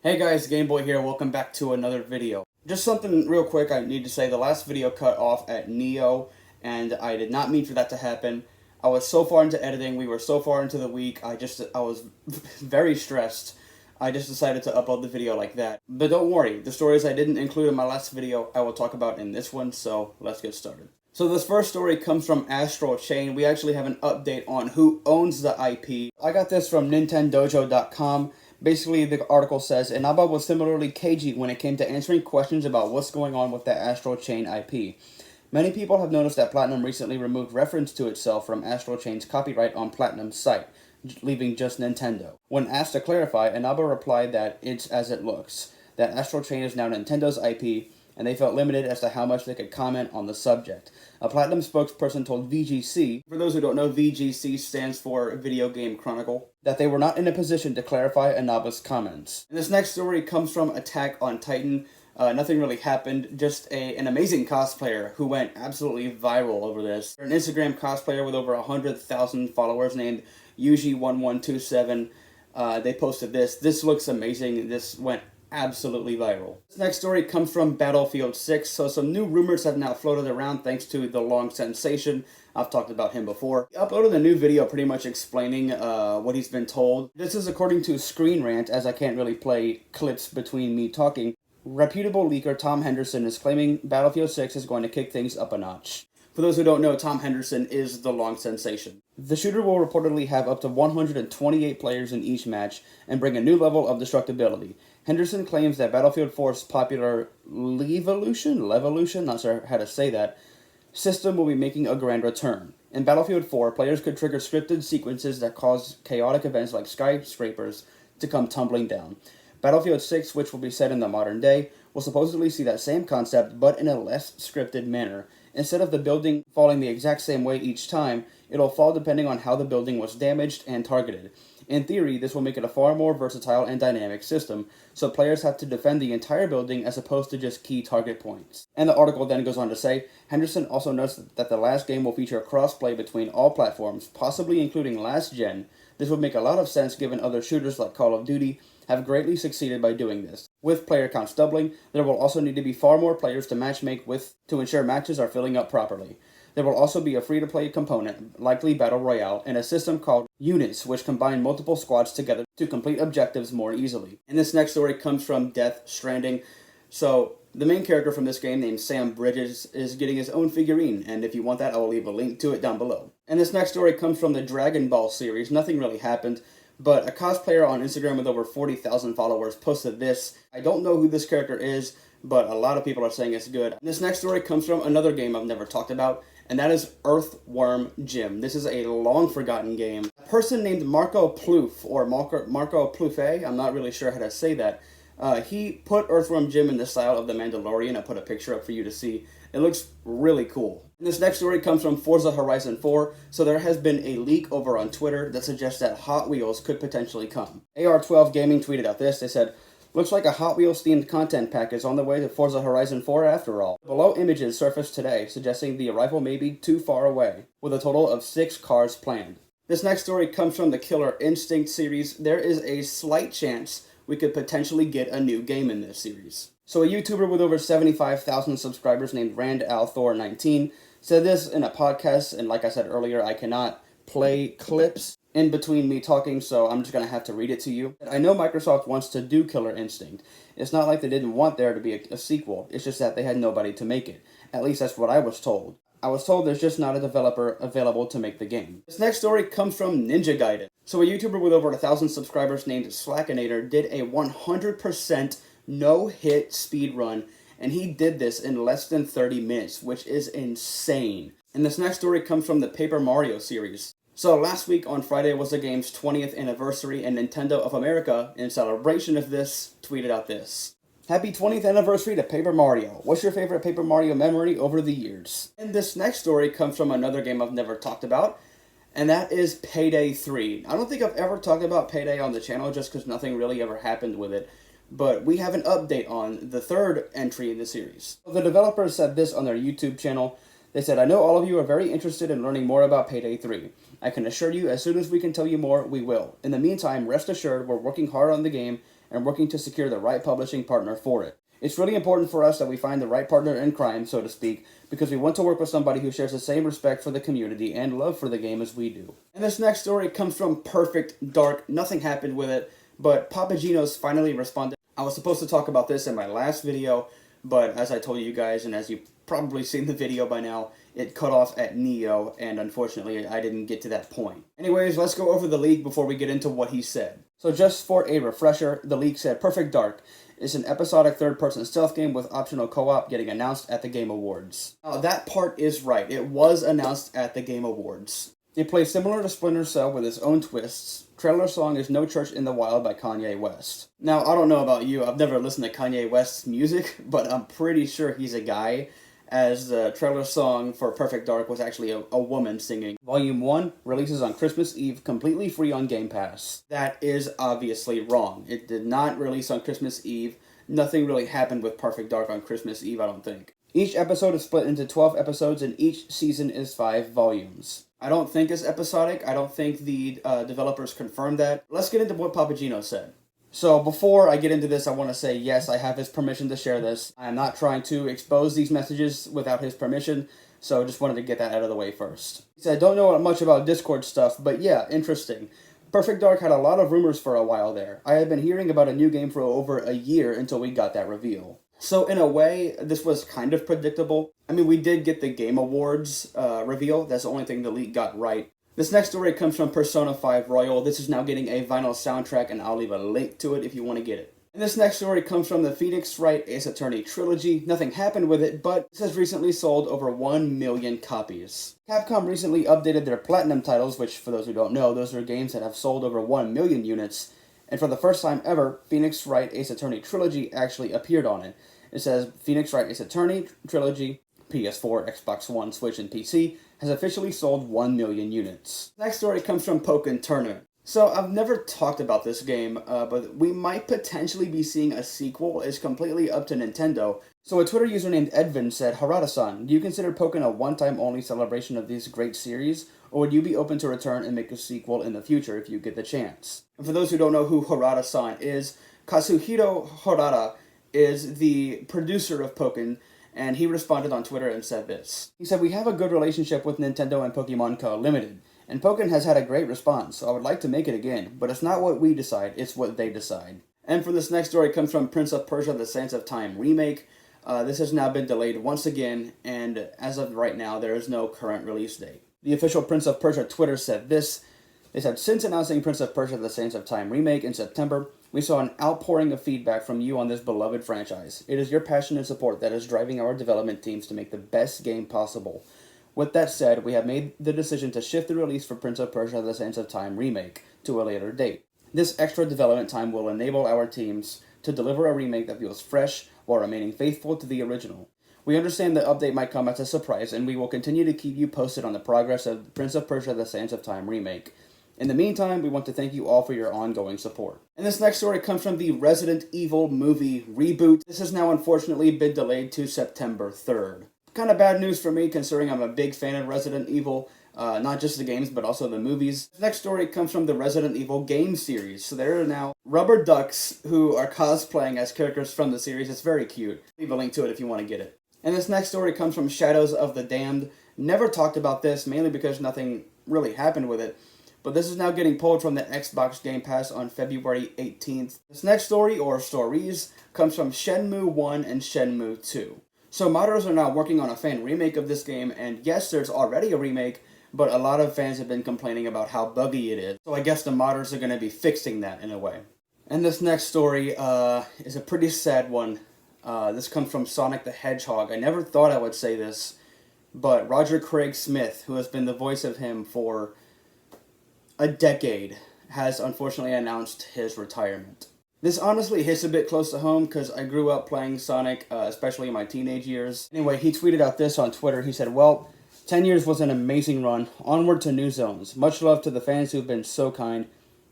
Hey guys, Game Boy here, welcome back to another video. Just something real quick I need to say, the last video cut off at Neo, and I did not mean for that to happen. I was so far into editing, we were so far into the week, I was very stressed. I just decided to upload the video like that. But don't worry, the stories I didn't include in my last video, I will talk about in this one, so let's get started. So this first story comes from Astral Chain. We actually have an update on who owns the IP. I got this from Nintendojo.com. Basically, the article says, Inaba was similarly cagey when it came to answering questions about what's going on with the Astral Chain IP. Many people have noticed that Platinum recently removed reference to itself from Astral Chain's copyright on Platinum's site, leaving just Nintendo. When asked to clarify, Inaba replied that it's as it looks, that Astral Chain is now Nintendo's IP, and they felt limited as to how much they could comment on the subject. A Platinum spokesperson told VGC, for those who don't know, VGC stands for Video Game Chronicle, that they were not in a position to clarify Inaba's comments. And this next story comes from Attack on Titan. Nothing really happened, just an amazing cosplayer who went absolutely viral over this. An Instagram cosplayer with over 100,000 followers named Yuji1127, they posted this. This looks amazing. This went absolutely viral. This next story comes from Battlefield 6, so some new rumors have now floated around thanks to TheLongSensation. I've talked about him before. He uploaded a new video pretty much explaining what he's been told. This is according to Screen Rant, as I can't really play clips between me talking. Reputable leaker Tom Henderson is claiming Battlefield 6 is going to kick things up a notch. For those who don't know, Tom Henderson is TheLongSensation. The shooter will reportedly have up to 128 players in each match and bring a new level of destructibility. Henderson claims that Battlefield 4's popular Levolution, not sure how to say that, system will be making a grand return. In Battlefield 4, players could trigger scripted sequences that cause chaotic events like skyscrapers to come tumbling down. Battlefield 6, which will be set in the modern day, will supposedly see that same concept, but in a less scripted manner. Instead of the building falling the exact same way each time, it'll fall depending on how the building was damaged and targeted. In theory, this will make it a far more versatile and dynamic system, so players have to defend the entire building as opposed to just key target points. And the article then goes on to say, Henderson also notes that the last game will feature cross-play between all platforms, possibly including last gen. This would make a lot of sense given other shooters like Call of Duty have greatly succeeded by doing this. With player counts doubling, there will also need to be far more players to matchmake with to ensure matches are filling up properly. There will also be a free-to-play component, likely Battle Royale, and a system called Units, which combine multiple squads together to complete objectives more easily. And this next story comes from Death Stranding. So, the main character from this game, named Sam Bridges, is getting his own figurine, and if you want that, I will leave a link to it down below. And this next story comes from the Dragon Ball series. Nothing really happened, but a cosplayer on Instagram with over 40,000 followers posted this. I don't know who this character is, but a lot of people are saying it's good. And this next story comes from another game I've never talked about, and that is Earthworm Jim. This is a long-forgotten game. A person named Marco Plouffe, or Marco Plouffe, I'm not really sure how to say that, he put Earthworm Jim in the style of The Mandalorian. I put a picture up for you to see. It looks really cool. And this next story comes from Forza Horizon 4. So there has been a leak over on Twitter that suggests that Hot Wheels could potentially come. AR12 Gaming tweeted out this. They said, looks like a Hot Wheels themed content pack is on the way to Forza Horizon 4 after all. Below images surfaced today, suggesting the arrival may be too far away, with a total of 6 cars planned. This next story comes from the Killer Instinct series. There is a slight chance we could potentially get a new game in this series. So a YouTuber with over 75,000 subscribers named RandAlthor19 said this in a podcast, and like I said earlier, I cannot play clips in between me talking, so I'm just going to have to read it to you. I know Microsoft wants to do Killer Instinct. It's not like they didn't want there to be a sequel, it's just that they had nobody to make it. At least that's what I was told. I was told there's just not a developer available to make the game. This next story comes from Ninja Gaiden. So a YouTuber with over 1,000 subscribers named Slackanator did a 100% no-hit speedrun, and he did this in less than 30 minutes, which is insane. And this next story comes from the Paper Mario series. So last week on Friday was the game's 20th anniversary, and Nintendo of America, in celebration of this, tweeted out this. Happy 20th anniversary to Paper Mario. What's your favorite Paper Mario memory over the years? And this next story comes from another game I've never talked about, and that is Payday 3. I don't think I've ever talked about Payday on the channel just because nothing really ever happened with it, but we have an update on the third entry in the series. The developers said this on their YouTube channel. They said, I know all of you are very interested in learning more about Payday 3. I can assure you, as soon as we can tell you more, we will. In the meantime, rest assured, we're working hard on the game, and working to secure the right publishing partner for it. It's really important for us that we find the right partner in crime, so to speak, because we want to work with somebody who shares the same respect for the community and love for the game as we do. And this next story comes from Perfect Dark. Nothing happened with it, but PapaGeno's finally responded. I was supposed to talk about this in my last video, but as I told you guys, and as you've probably seen the video by now, it cut off at Neo, and unfortunately I didn't get to that point. Anyways, let's go over the leak before we get into what he said. So just for a refresher, the leak said Perfect Dark is an episodic third-person stealth game with optional co-op getting announced at the Game Awards. Now, that part is right. It was announced at the Game Awards. It plays similar to Splinter Cell with its own twists. Trailer song is No Church in the Wild by Kanye West. Now, I don't know about you. I've never listened to Kanye West's music, but I'm pretty sure he's a guy, as the trailer song for Perfect Dark was actually a woman singing. Volume 1 releases on Christmas Eve, completely free on Game Pass. That is obviously wrong. It did not release on Christmas Eve. Nothing really happened with Perfect Dark on Christmas Eve, I don't think. Each episode is split into 12 episodes, and each season is 5 volumes. I don't think it's episodic. I don't think the developers confirmed that. Let's get into what PapaGeno said. So before I get into this, I want to say, yes, I have his permission to share this. I am not trying to expose these messages without his permission, so just wanted to get that out of the way first. He said, I don't know much about Discord stuff, but yeah, interesting. Perfect Dark had a lot of rumors for a while there. I had been hearing about a new game for over a year until we got that reveal. So in a way, this was kind of predictable. I mean, we did get the Game Awards reveal. That's the only thing the leak got right. This next story comes from Persona 5 Royal. This is now getting a vinyl soundtrack, and I'll leave a link to it if you want to get it. And this next story comes from the Phoenix Wright Ace Attorney trilogy. Nothing happened with it, but this has recently sold over 1 million copies. Capcom recently updated their Platinum titles, which, for those who don't know, those are games that have sold over 1 million units. And for the first time ever, Phoenix Wright Ace Attorney trilogy actually appeared on it. It says, Phoenix Wright Ace Attorney trilogy, PS4, Xbox One, Switch, and PC, has officially sold 1 million units. Next story comes from Pokkén Tournament. So, I've never talked about this game, but we might potentially be seeing a sequel. It's completely up to Nintendo. So, a Twitter user named Edvin said, Harada-san, do you consider Pokkén a one-time only celebration of this great series, or would you be open to return and make a sequel in the future if you get the chance? And for those who don't know who Harada-san is, Kazuhiro Harada is the producer of Pokkén, and he responded on Twitter and said this. He said, we have a good relationship with Nintendo and Pokemon Co. Limited, and Pokkén has had a great response, so I would like to make it again, but it's not what we decide, it's what they decide. And for this next story comes from Prince of Persia: The Sands of Time remake. This has now been delayed once again, and as of right now, there is no current release date. The official Prince of Persia Twitter said this. They said, since announcing Prince of Persia: The Sands of Time remake in September, we saw an outpouring of feedback from you on this beloved franchise. It is your passion and support that is driving our development teams to make the best game possible. With that said, we have made the decision to shift the release for Prince of Persia: The Sands of Time remake to a later date. This extra development time will enable our teams to deliver a remake that feels fresh while remaining faithful to the original. We understand the update might come as a surprise, and we will continue to keep you posted on the progress of Prince of Persia: The Sands of Time remake. In the meantime, we want to thank you all for your ongoing support. And this next story comes from the Resident Evil movie reboot. This has now unfortunately been delayed to September 3rd. Kind of bad news for me, considering I'm a big fan of Resident Evil, not just the games, but also the movies. The next story comes from the Resident Evil game series. So there are now rubber ducks who are cosplaying as characters from the series. It's very cute. Leave a link to it if you want to get it. And this next story comes from Shadows of the Damned. Never talked about this, mainly because nothing really happened with it. But this is now getting pulled from the Xbox Game Pass on February 18th. This next story, or stories, comes from Shenmue 1 and Shenmue 2. So modders are now working on a fan remake of this game, and yes, there's already a remake, but a lot of fans have been complaining about how buggy it is. So I guess the modders are going to be fixing that in a way. And this next story is a pretty sad one. This comes from Sonic the Hedgehog. I never thought I would say this, but Roger Craig Smith, who has been the voice of him for a decade, has unfortunately announced his retirement. This honestly hits a bit close to home because I grew up playing Sonic, especially in my teenage years. Anyway, he tweeted out this on Twitter. He said, well, 10 years was an amazing run. Onward to new zones. Much love to the fans who've been so kind.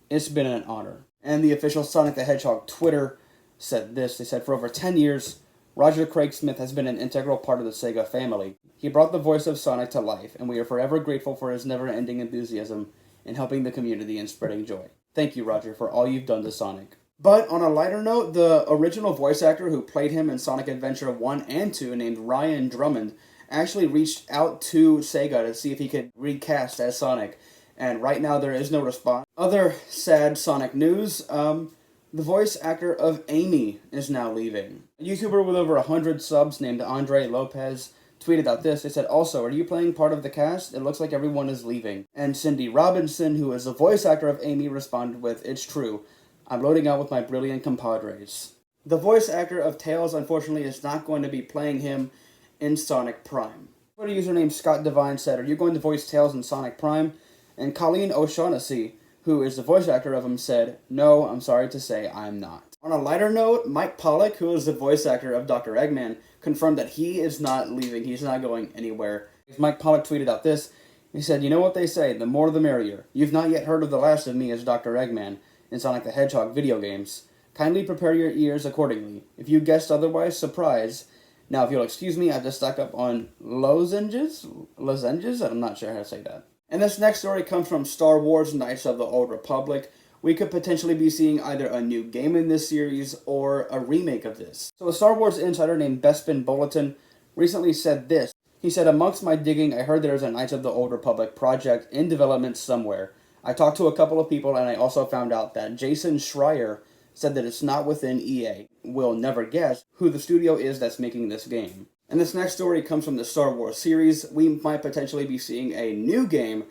It's been an honor. And the official Sonic the Hedgehog Twitter said this. They said, for over 10 years, Roger Craig Smith has been an integral part of the Sega family. He brought the voice of Sonic to life, and we are forever grateful for his never-ending enthusiasm in helping the community and spreading joy. Thank you, Roger, for all you've done to Sonic. But on a lighter note, the original voice actor who played him in Sonic Adventure 1 and 2, named Ryan Drummond, actually reached out to Sega to see if he could recast as Sonic. And right now there is no response. Other sad Sonic news, the voice actor of Amy is now leaving. A YouTuber with over 100 subs named Andre Lopez tweeted out this. They said, also, are you playing part of the cast? It looks like everyone is leaving. And Cindy Robinson, who is the voice actor of Amy, responded with, it's true. I'm loading out with my brilliant compadres. The voice actor of Tails, unfortunately, is not going to be playing him in Sonic Prime. Twitter username Scott Devine said, are you going to voice Tails in Sonic Prime? And Colleen O'Shaughnessy, who is the voice actor of him, said, no, I'm sorry to say I'm not. On a lighter note, Mike Pollock, who is the voice actor of Dr. Eggman, confirmed that he is not leaving. He's not going anywhere. Mike Pollock tweeted out this. He said, you know what they say, the more the merrier. You've not yet heard of the last of me as Dr. Eggman in Sonic the Hedgehog video games. Kindly prepare your ears accordingly. If you guessed otherwise, surprise. Now, if you'll excuse me, I have to stock up on lozenges? I'm not sure how to say that. And this next story comes from Star Wars Knights of the Old Republic. We could potentially be seeing either a new game in this series or a remake of this. So a Star Wars insider named Bespin Bulletin recently said this. He said, amongst my digging, I heard there is a Knights of the Old Republic project in development somewhere. I talked to a couple of people and I also found out that Jason Schreier said that it's not within EA. We'll never guess who the studio is that's making this game. And this next story comes from the Star Wars series. We might potentially be seeing a new game.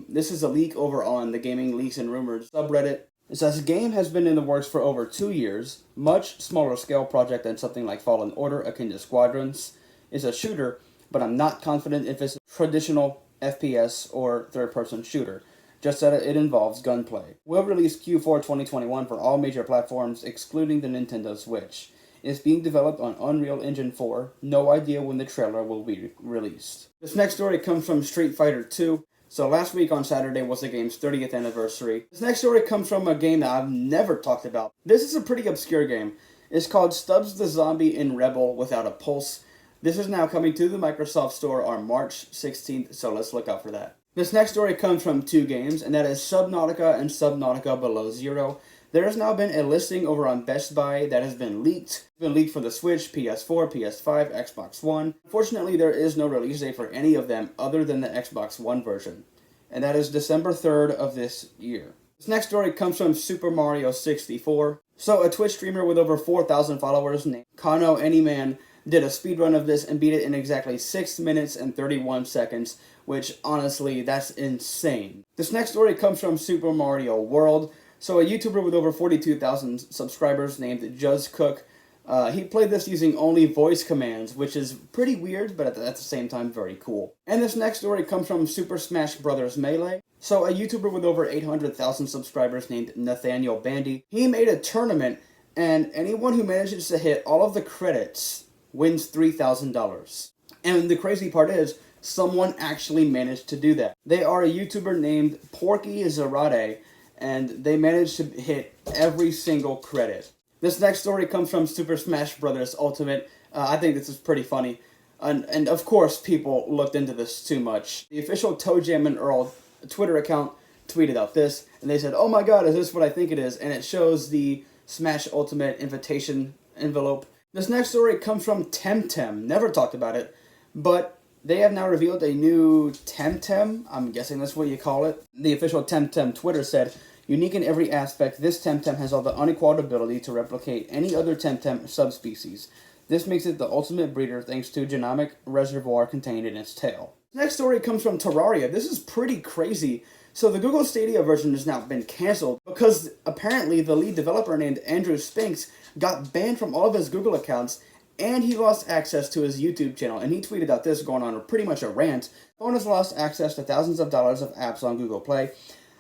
This is a leak over on the Gaming Leaks and Rumors subreddit. It says, the game has been in the works for over 2 years. Much smaller scale project than something like Fallen Order akin to Squadrons. It's a shooter, but I'm not confident if it's a traditional FPS or third-person shooter. Just that it involves gunplay. Will release Q4 2021 for all major platforms, excluding the Nintendo Switch. It's being developed on Unreal Engine 4. No idea when the trailer will be released. This next story comes from Street Fighter 2. So last week on Saturday was the game's 30th anniversary. This next story comes from a game that I've never talked about. This is a pretty obscure game. It's called Stubbs the Zombie in Rebel Without a Pulse. This is now coming to the Microsoft Store on March 16th, so let's look out for that. This next story comes from two games, and that is Subnautica and Subnautica Below Zero. There has now been a listing over on Best Buy that has been leaked. It's been leaked for the Switch, PS4, PS5, Xbox One. Unfortunately, there is no release date for any of them other than the Xbox One version, and that is December 3rd of this year. This next story comes from Super Mario 64. So a Twitch streamer with over 4,000 followers named Kano Anyman did a speedrun of this and beat it in exactly 6 minutes and 31 seconds, which honestly, that's insane. This next story comes from Super Mario World. So a YouTuber with over 42,000 subscribers named Juzcook, he played this using only voice commands, which is pretty weird, but at the same time, very cool. And this next story comes from Super Smash Bros. Melee. So a YouTuber with over 800,000 subscribers named Nathanial Bandy, he made a tournament, and anyone who manages to hit all of the credits wins $3,000. And the crazy part is, someone actually managed to do that. They are a YouTuber named Porky Zarate, and they managed to hit every single credit. This next story comes from Super Smash Bros. Ultimate. I think this is pretty funny. And of course, people looked into this too much. The official ToeJam and Earl Twitter account tweeted out this, and they said, oh my god, is this what I think it is? And it shows the Smash Ultimate invitation envelope. This next story comes from Temtem. Never talked about it, but they have now revealed a new Temtem. I'm guessing that's what you call it. The official Temtem Twitter said, unique in every aspect, this Temtem has all the unequaled ability to replicate any other Temtem subspecies. This makes it the ultimate breeder thanks to genomic reservoir contained in its tail. Next story comes from Terraria. This is pretty crazy. So the Google Stadia version has now been canceled because apparently the lead developer named Andrew Spinks got banned from all of his Google accounts, and he lost access to his YouTube channel. And he tweeted out this, going on pretty much a rant. Phone has lost access to thousands of dollars of apps on Google Play.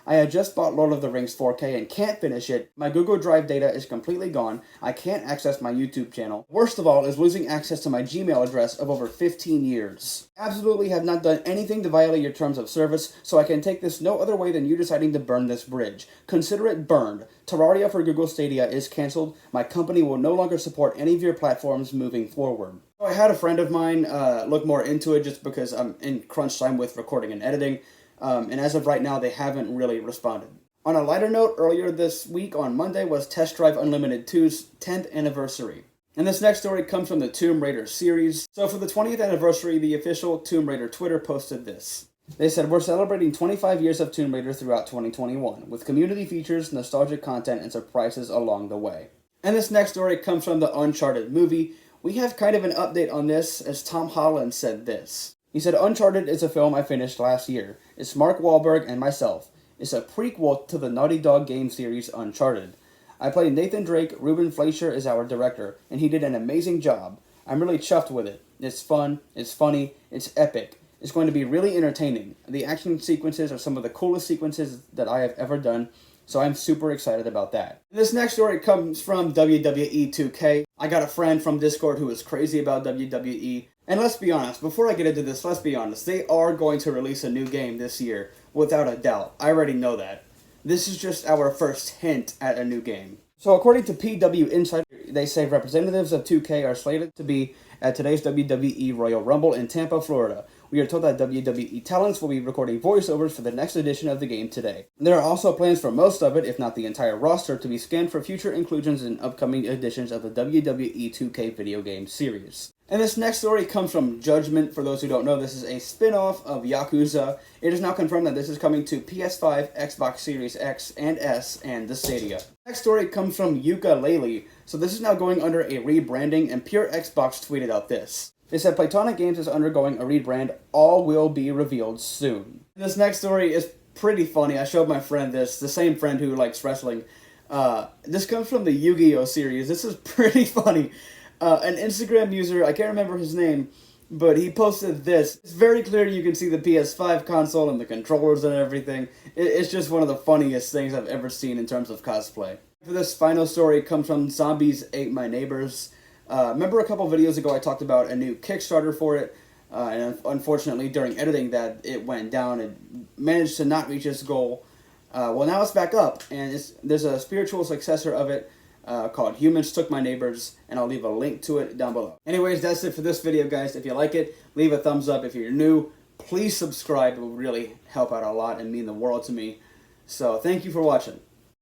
I had just bought Lord of the Rings 4K and can't finish it. My Google Drive data is completely gone. I can't access my YouTube channel. Worst of all is losing access to my Gmail address of over 15 years. Absolutely have not done anything to violate your terms of service, so I can take this no other way than you deciding to burn this bridge. Consider it burned. Terraria for Google Stadia is canceled. My company will no longer support any of your platforms moving forward. So I had a friend of mine look more into it just because I'm in crunch time with recording and editing. And as of right now, they haven't really responded. On a lighter note, earlier this week on Monday was Test Drive Unlimited 2's 10th anniversary. And this next story comes from the Tomb Raider series. So for the 20th anniversary, the official Tomb Raider Twitter posted this. They said, "We're celebrating 25 years of Tomb Raider throughout 2021, with community features, nostalgic content, and surprises along the way." And this next story comes from the Uncharted movie. We have kind of an update on this, as Tom Holland said this. He said, "Uncharted is a film I finished last year. It's Mark Wahlberg and myself. It's a prequel to the Naughty Dog game series Uncharted. I played Nathan Drake, Ruben Fleischer is our director, and he did an amazing job. I'm really chuffed with it. It's fun, it's funny, it's epic. It's going to be really entertaining. The action sequences are some of the coolest sequences that I have ever done, so I'm super excited about that." This next story comes from WWE 2K. I got a friend from Discord who is crazy about WWE. And let's be honest, before I get into this, let's be honest, they are going to release a new game this year, without a doubt. I already know that. This is just our first hint at a new game. So according to PW Insider, they say representatives of 2K are slated to be at today's WWE Royal Rumble in Tampa, Florida. We are told that WWE talents will be recording voiceovers for the next edition of the game today. There are also plans for most of it, if not the entire roster, to be scanned for future inclusions in upcoming editions of the WWE 2K video game series. And this next story comes from Judgment. For those who don't know, this is a spin-off of Yakuza. It is now confirmed that this is coming to PS5, Xbox Series X and S, and the Stadia. Next story comes from Yooka-Laylee. So this is now going under a rebranding, and Pure Xbox tweeted out this. They said Playtonic Games is undergoing a rebrand. All will be revealed soon. This next story is pretty funny. I showed my friend this, the same friend who likes wrestling. This comes from the Yu-Gi-Oh series. This is pretty funny. An Instagram user, I can't remember his name, but he posted this. It's very clear you can see the PS5 console and the controllers and everything. It's just one of the funniest things I've ever seen in terms of cosplay. For this final story comes from Zombies Ate My Neighbors. Remember a couple videos ago I talked about a new Kickstarter for it, and unfortunately during editing that it went down and managed to not reach its goal. Well, now it's back up, and there's a spiritual successor of it called Humans Took My Neighbors, and I'll leave a link to it down below. Anyways, that's it for this video, guys. If you like it, leave a thumbs up. If you're new, please subscribe. It will really help out a lot and mean the world to me. So thank you for watching.